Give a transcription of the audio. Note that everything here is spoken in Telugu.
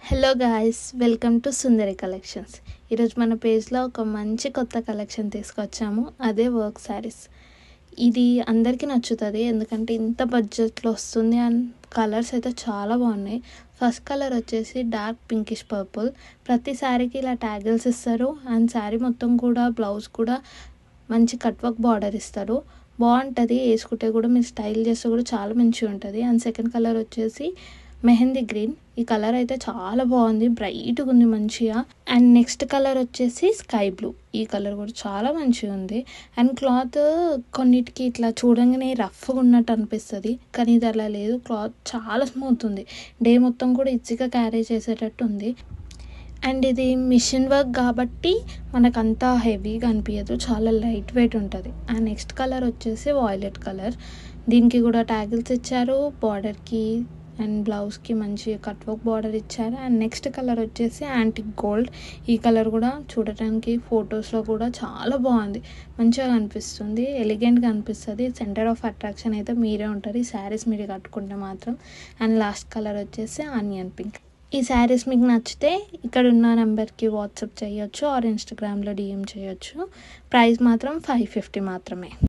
Hello guys, welcome to Sundari collections. ఈరోజు మన పేజ్లో ఒక మంచి కొత్త కలెక్షన్ తీసుకొచ్చాము. అదే వర్క్ శారీస్. ఇది అందరికీ నచ్చుతుంది, ఎందుకంటే ఇంత బడ్జెట్లో వస్తుంది అండ్ కలర్స్ అయితే చాలా బాగున్నాయి. ఫస్ట్ కలర్ వచ్చేసి డార్క్ పింకిష్ పర్పుల్. ప్రతి శారీకి ఇలా ట్యాగిల్స్ ఇస్తారు అండ్ శారీ మొత్తం కూడా బ్లౌజ్ కూడా మంచి కట్ వర్క్ బార్డర్ ఇస్తారు. బాగుంటుంది, వేసుకుంటే కూడా మీరు స్టైల్ చేస్తే కూడా చాలా మంచిగా ఉంటుంది. అండ్ సెకండ్ కలర్ వచ్చేసి మెహందీ గ్రీన్. ఈ కలర్ అయితే చాలా బాగుంది, బ్రైట్గా ఉంది మంచిగా. అండ్ నెక్స్ట్ కలర్ వచ్చేసి స్కై బ్లూ. ఈ కలర్ కూడా చాలా మంచిగా ఉంది. అండ్ క్లాత్ కొన్నిటికి ఇట్లా చూడంగానే రఫ్గా ఉన్నట్టు అనిపిస్తుంది, కానీ ఇది అలా లేదు. క్లాత్ చాలా స్మూత్ ఉంది, డే మొత్తం కూడా ఈజీగా క్యారీ చేసేటట్టు ఉంది. అండ్ ఇది మిషన్ వర్క్ కాబట్టి మనకంతా హెవీగా అనిపించదు, చాలా లైట్ వెయిట్ ఉంటుంది. అండ్ నెక్స్ట్ కలర్ వచ్చేసి వాయిలెట్ కలర్. దీనికి కూడా ట్యాగిల్స్ ఇచ్చారు బార్డర్కి అండ్ బ్లౌజ్కి మంచి కట్ వర్క్ బార్డర్ ఇచ్చారు. అండ్ నెక్స్ట్ కలర్ వచ్చేసి యాంటిక్ గోల్డ్. ఈ కలర్ కూడా చూడటానికి ఫొటోస్లో కూడా చాలా బాగుంది, మంచిగా అనిపిస్తుంది, ఎలిగెంట్గా అనిపిస్తుంది. సెంటర్ ఆఫ్ అట్రాక్షన్ అయితే మీరే ఉంటారు ఈ శారీస్ మీరు కట్టుకుంటే మాత్రం. అండ్ లాస్ట్ కలర్ వచ్చేసి ఆనియన్ పింక్. ఈ శారీస్ మీకు నచ్చితే ఇక్కడ ఉన్న నెంబర్కి వాట్సాప్ చేయొచ్చు ఆర్ ఇన్స్టాగ్రామ్లో డిఎం చేయొచ్చు. ప్రైస్ మాత్రం 550 మాత్రమే.